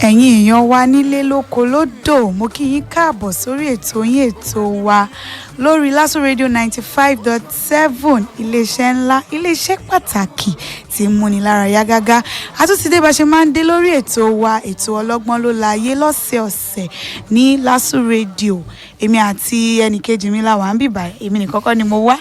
ẹ̀yin èèyàn wa nílé lóko lódò mo kí yín káàbọ̀ sórí ètò yín ètò wa lórí Lasu Radio 95.7 iléeṣẹ́ ńlá iléeṣẹ́ pàtàkì tí ń múni lára yá gágá a tún ti dé bá ṣe máa ń dé lórí ètò wa ètò ọlọ́gbọ́n ló láyé lọ́sẹ̀ọ̀sẹ̀ ní Lasu Radio èmi àti ẹnìkejì mi làwọn ń bìbà èmi nìkan kọ́ ni mo wá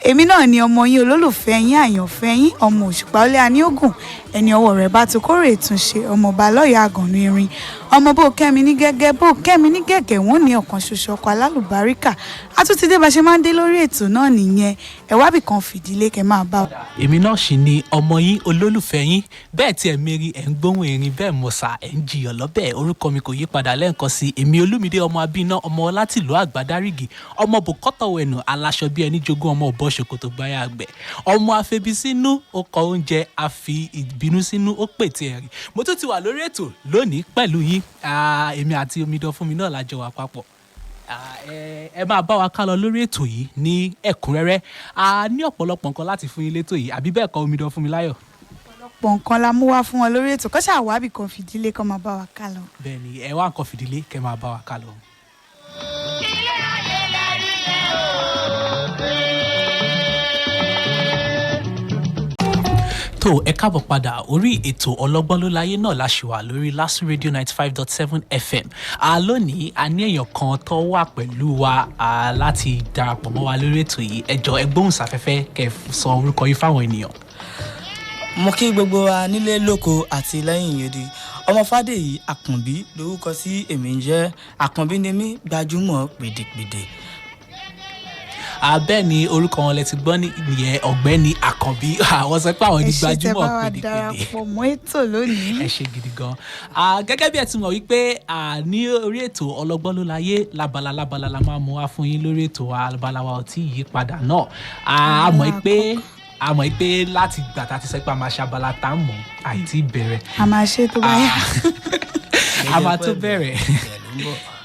èmi náà ni ọmọ yín olólùfẹ́ yín àyànfẹ́ yín ọmọ òṣùpá ọlẹ́ àníògùn ẹni ọwọ́ rẹ̀ bá tó kórè ìtúnṣe ọmọ ọba lọ́ọ̀yà àgànnú irin ọmọ bó kẹ́mi ní gẹ́gẹ́ bó kẹ́mi ní gẹ́gẹ́ wọ́n ní ọ̀kan ṣoṣo ọkọ̀ alálùbáríkà a tún ti dé bá ṣe máa ń dé lórí ètò náà nìyẹn ẹ wá bì kan fìdílé kẹ́ máa bá wa. èmi náà sì ni ọmọ yín olólùfẹ́ yín bẹ́ẹ̀ tí ẹ̀ mẹ́rin ẹ̀ ń gbóhùn erin bẹ́ẹ̀ mọ̀sà ẹ̀ ń jiyàn lọ́bẹ̀ orúkọ mi kò yí padà lẹ́ẹ̀kan sí èmi Olúmídé ọmọ Abíná ọmọ Látìlú Àgbàdárígì ọmọ bòkọ́tọ̀wẹ̀nù aláṣọ bí ẹni jogún ọmọ ọ̀bọ ṣòkòtò gbáyà àgbẹ̀ ọmọ afẹ́bísínú ó kọ oúnjẹ àfi ìbínú sínú ó pètè ẹ̀rí mo tún ti wà lórí ètò lónìí pẹ̀lú yín èmi àti Omidan Fúnmi náà lájọ wà papọ̀ ẹ máa bá wa ká lọ lórí ètò yìí ní ẹ̀kúnrẹ́rẹ́ a ní ọ̀pọ̀lọpọ̀ nǹkan láti fún yín létò yìí àbí bẹ́ẹ̀ kọ́ Omidan Fúnmi láyọ̀. ọ̀pọ̀lọpọ̀ nǹkan la mú wá fún wọn lórí ètò kọ́ṣà wábì kan fìdílé kọ́ máa bá wa ká lọ. bẹ́ẹ̀ni ẹ wá nǹkan fìdílé kẹ́ máa bá wa ká lọ. tó ẹ káàbọ̀ padà orí ètò ọlọ́gbọ́n ló láyé náà la ṣì wà lórí Lasu Radio 95.7 FM lónìí a ní èèyàn kan tó wà pẹ̀lú wa láti darapọ̀ mọ́ wa lórí ètò yìí ẹ jọ̀ọ́ ẹ gbóhùn sáfẹ́fẹ́ kẹ́ sọ orúkọ yìí fáwọn ènìyàn. mo kí gbogbo wa nílé lóko àti lẹ́yìn yòdì ọmọ Fádèyí Àkànbí lórúkọ tí èmi ń jẹ́ Àkànbí ni mí gbajúmọ̀ pèdèpèdè. Abẹ́ ni orúkọ wọn lẹ ti gbọ́ nìyẹn ọ̀gbẹ́ni Àkànbí àwọn sọ pé àwọn ní gbajúmọ̀ pèdèpèdè. ẹ ṣe tẹ́ bá wa darapọ̀ mọ́ ètò lónìí. ẹ ṣe gidi gan. gẹ́gẹ́ bí ẹ ti mọ̀ wípé ní orí ètò ọlọ́gbọ́n ló láyé lábala la máa mú wá fún yín lórí ètò abala wa ò tí ì yí padà náà. a mọ̀ pé láti gbà tá a ti sọ pé a máa ṣe abala tá a mọ̀ àìtí bẹ̀rẹ̀. a máa ṣe tó bá yá. a máa tó bẹ̀rẹ̀.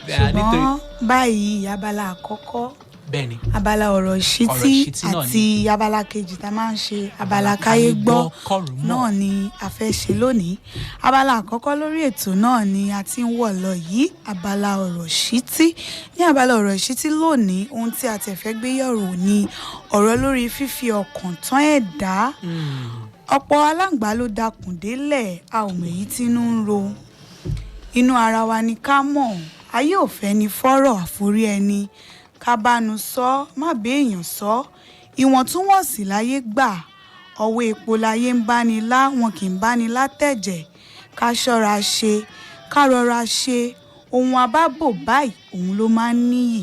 ṣùgbọ́n báyìí abala àkọ́kọ́ bẹ́ẹ̀ni abala ọ̀rọ̀ ìṣítí àti abala kejì tá a máa ń ṣe abala káyé gbọ́ náà ni a fẹ́ ṣe lónìí abala àkọ́kọ́ lórí ètò náà ni a ti ń wọ̀ lọ yìí abala ọ̀rọ̀ ìṣítí ní abala ọ̀rọ̀ ìṣítí lónìí ohun tí a tẹ̀ fẹ́ gbé yẹ̀wò ni ọ̀rọ̀ lórí fífi ọkàn tán ẹ̀dá ọ̀pọ̀ aláǹgbá ló dakùn délẹ̀ a ò mọ̀ èyí tínú ń ro inú ara wa ni ká mọ̀ ayé ò fẹ́ ni fọ́rọ̀ àforí ẹni ká bánu sọ má béèyàn sọ ìwọ̀ntúnwọ̀nsì láyé gbà ọwọ́ epo láyé ń báni lá wọn kì í báni látẹ̀jẹ̀ ká ṣọ́ra ṣe ká rọra ṣe ohun abábò báyìí òun ló máa ń níyì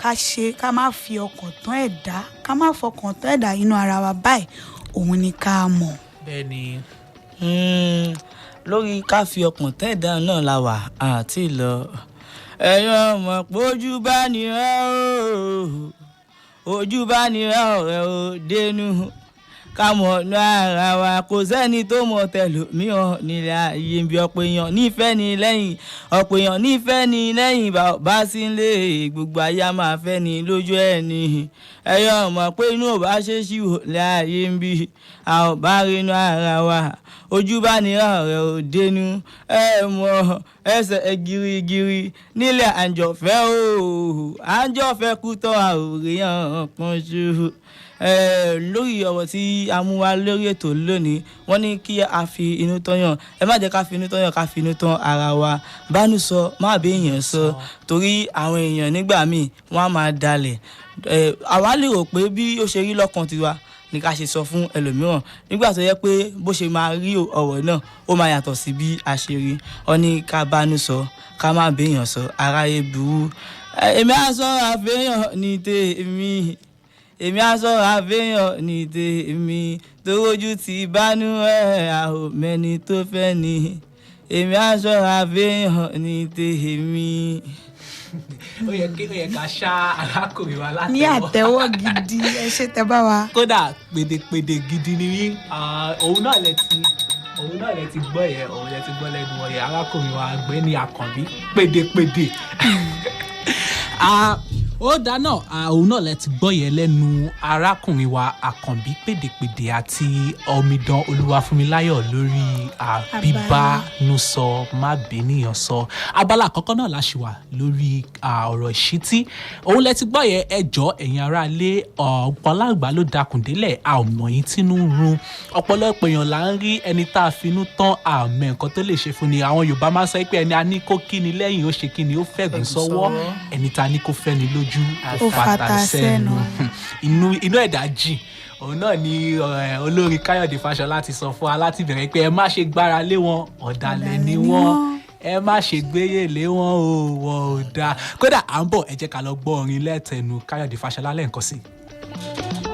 ká ṣe ká má fi ọkàn tán ẹ̀dá ká má fọkàn tán ẹ̀dá inú ara wa báyìí òun ni ká mọ̀. bẹ́ẹ̀ni. lórí ká fi ọkàn tán ẹ̀dá náà la wà àti lọ ẹ̀yàn mọ̀ pé ojú bá ní rẹ̀ ojú bá ní rẹ̀ ò dénú ká mọ̀ ọ̀nà ara wa kò sẹ́ni tó mọ̀ tẹlòmíràn nílẹ̀ ayé bí ọ̀pọ̀ èèyàn nífẹ̀ẹ́ ní lẹ́yìn ọ̀pọ̀ èèyàn nífẹ̀ẹ́ ní lẹ́yìn bá sí lé gbogbo ayé máa fẹ́ ní lójú ẹ̀ ní ẹ̀yàn mọ̀ pé inú ò bá ṣe ṣíwò láàyè ń bí a ò bá rinú ara wa ojú bá ní ọ̀rẹ́ ò dénú ẹ mọ̀ ẹsẹ̀ girigiri nílẹ̀ àjọfẹ́ àjọfẹ́ kú tọ́ àwòrán kan ṣu lórí ọ̀rọ̀ tí a mú wá lórí ètò lónìí wọ́n ní kí a fi inú tọ́yàn ẹ má jẹ́ ká fi inú tọ́yàn ká fi inú tán ara wa bánú sọ má bẹ́ èèyàn sọ torí àwọn èèyàn nígbà míì wọ́n á máa dalẹ̀ àwa lè rò pé bí ó ṣe rí lọ́kàn tiwa ní ká ṣe sọ fún ẹlòmíràn nígbà tó yẹ pé bó ṣe máa rí ọ̀rọ̀ náà ó máa yàtọ̀ sí bí a ṣe rí ọ ní ká bánú sọ ká má bẹ́ èèyàn sọ aráyé burú èmi á sọ àfẹ́yàn ní tèmi èmi á sọ̀rọ̀ àfẹ́yàn ní tèmi torójú ti bánú àhò mẹ́ni tó fẹ́ ni èmi á sọ̀rọ̀ àfẹ́yàn ní tèmi. ó yẹ ká ṣá arákùnrin wa látẹ̀wọ́. ní àtẹ́wọ́ gidi ẹ ṣe tẹ́ bá wa. kódà pèdèpèdè gidi ni yín òun náà lẹ ti gbọ́ yẹn òun lẹ ti gbọ́ lẹ́nu wọ̀nyẹ arákùnrin wa Ọ̀gbẹ́ni Àkànbí pèdèpèdè. ó dáná òun náà lẹ ti gbọ́ yẹn lẹ́nu arákùnrin wa àkànbí pèdèpèdè àti omidan olúwafúnmiláyọ̀ lórí bíbánúsọ má bènìyàn sọ abala àkọ́kọ́ náà la ṣì wà lórí ọ̀rọ̀ ìṣítí òun lẹ ti gbọ́ yẹn ẹjọ́ ẹ̀yin aráalé ọ̀pọ̀lágbà ló dakùn délẹ̀ àmọ́ yín tínú run ọ̀pọ̀lọpọ̀ èèyàn là ń rí ẹni tá a finú tán àmọ́ nǹkan tó lè ṣe fún ni àwọn Yorùbá máa ń sọ pé ẹni a ní kó kíni lẹ́yìn ó ṣe kíni ó fẹ̀gùn sọ́wọ́ ẹni tá a ní kó fẹ́ni lójú àfàtà sẹ́nu inú ẹ̀dá jìn òun náà ni olórí Káyọ̀dé Fáṣọlá ti sọ fún wa láti bẹ̀rẹ̀ pé ẹ má ṣe gbára lé wọn ọ̀dàlẹ̀ ni wọ́n ẹ má ṣe gbéyè lé wọn o wọn ò dáa kódà à ń bọ̀ ẹ jẹ́ ká lọ gbọ́ orin lẹ́tẹ̀ẹ̀nu Káyọ̀dé Fáṣọlá lẹ́ẹ̀kan sí i.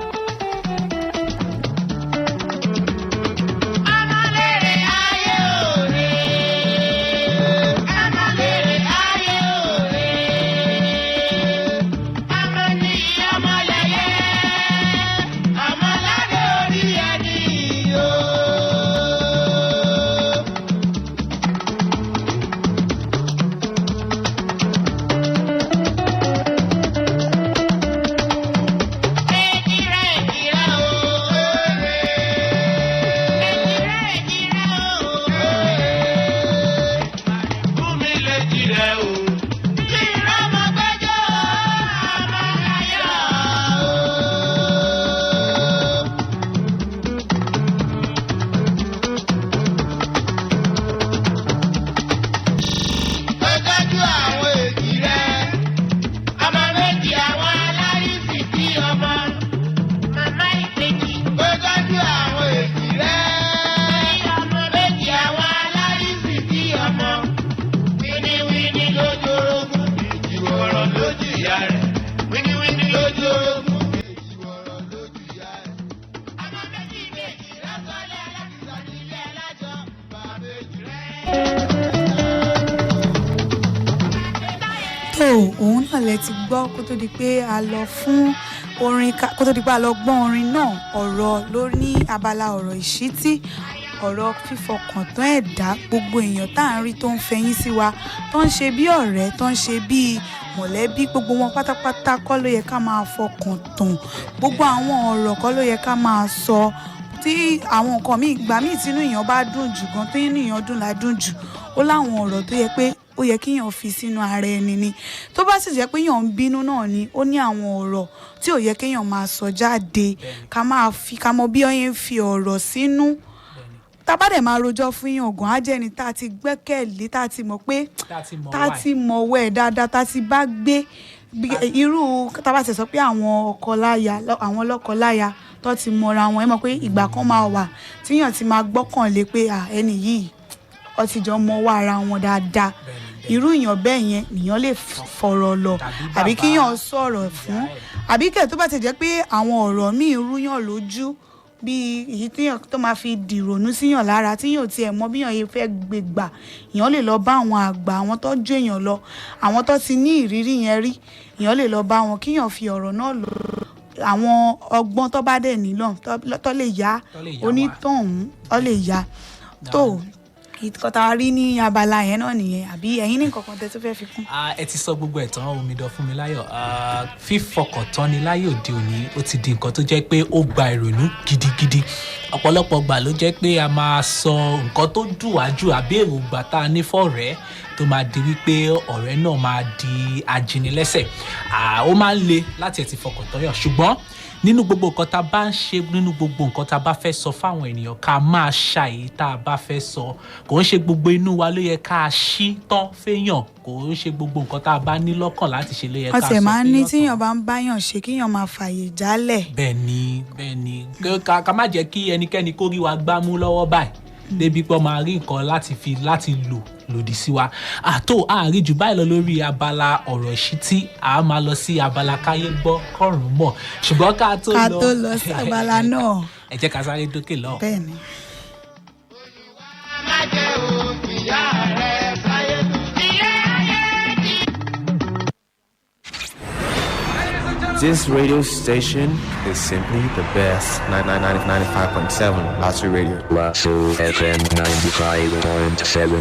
òun náà lẹ ti gbọ́ kó tó di pé a lọ fún orin kó tó di pé a lọ gbọ́ orin náà ọ̀rọ̀ ló ní abala ọ̀rọ̀ ìṣítí ọ̀rọ̀ fífọkàn tán ẹ̀dá gbogbo èèyàn tá à ń rí tó ń fẹ̀yìn sí wa tó ń ṣe bí ọ̀rẹ́ tó ń ṣe bí mọ̀lẹ́bí gbogbo wọn pátápátá kọ́ ló yẹ ká máa fọkàn tán gbogbo àwọn ọ̀rọ̀ kọ́ ló yẹ ká máa sọ tí àwọn nǹkan míì gbà míì tínú èèyàn bá dùn jù gan tó inú èèyàn dùn ládùn jù ó láwọn ọ̀rọ̀ tó yẹ pé ó yẹ kíyàn fi sínú ara ẹni ni tó bá sì jẹ́ pé èèyàn ń bínú náà ni ó ní àwọn ọ̀rọ̀ tí ò yẹ kéèyàn máa sọ jáde ká mọ bí ọyẹ ń fi ọ̀rọ̀ sínú tá bá dẹ̀ máa rojọ́ fún yàn gan á jẹ́ ni tá a ti gbẹ́kẹ̀lé tá a ti mọ̀ pé tá a ti mọ̀wọ́ ẹ̀ dáadáa tá a ti bá gbé irú tá a bá ti sọ pé àwọn lọ́kọláya tó ti mọra wọn ẹ mọ̀ pé ìgbà kan máa wà tíyàn ti máa gbọ́kànlé pé ẹni yìí ó ti jọ mọwọ́ ara wọn dáadáa irú èèyàn bẹ́ẹ̀ yẹn nìyàn lè fọ̀rọ̀ lọ àbí kíyàn sọ̀rọ̀ fún àbí kẹ̀ tó bá ti jẹ́ pé àwọn ọ̀rọ̀ míì rúyàn lójú bí èyí tíyàn tó máa fi dìrònú síyàn lára tíyàn tiẹ̀ mọ̀ bíyàn yẹn fẹ́ gbé gbà èèyàn lè lọ bá àwọn àgbà àwọn tó ju èèyàn lọ àwọn tó ti ní ìrírí yẹn rí èèyàn lè lọ bá wọn kíyàn fi ọ̀rọ̀ náà lọ àwọn ọgbọ́n tó bá dẹ̀ nílò tó lè yá onítọ̀hún ó lè yá tó ìkọta rí ní abala yẹn náà nìyẹn àbí ẹ̀yin ní nǹkan tẹ́ tó fẹ́ fi kún. ẹ ti sọ gbogbo ẹ̀ tán Omidan Fúnmiláyọ̀ fífọkàn tán ni láyé òde òní ó ti di nǹkan tó jẹ́ pé ó gba ìrònú gidigidi ọ̀pọ̀lọpọ̀ gbà ló jẹ́ pé a máa sọ nǹkan tó dùn wá jù àbí èròǹgbà tá a ní fọ̀rẹ́ tó máa di wípé ọ̀rẹ́ náà máa di ajínilẹ́sẹ̀ ó máa ń le láti ẹ̀ ti fọkàn tán yàn ṣùgbọ́n nínú gbogbo nǹkan tá a bá ń ṣe nínú gbogbo nǹkan tá a bá fẹ́ sọ fáwọn ènìyàn ká máa ṣàyè tá a bá fẹ́ sọ kò ń ṣe gbogbo inú wa ló yẹ ká ṣí tán fẹ́yàn kò ń ṣe gbogbo nǹkan tá a bá ní lọ́kàn láti ṣe ló yẹ ká sọ fẹ́yàn tán. ọ̀sẹ̀ máa ń ní tíyàn bá ń báyàn ṣe kíyàn máa fààyè jálẹ̀. bẹ́ẹ̀ni ká má jẹ́ kí ẹnikẹ́ni kó rí wa gbámú lọ́wọ́ báyìí débi pé máa rí nǹkan láti lò lòdì sí wa àárín jù báyìí lọ lórí abala ọ̀rọ̀ ìṣítí a máa lọ sí abala káyé gbọ́ kọ́rùn mọ̀ ṣùgbọ́n ká tó lọ sí abala náà ẹ jẹ́ ká sáré dókè lọ. bẹ́ẹ̀ni. This radio station is simply the best. 95.7 Lasso Radio. Lasso FM 95.7.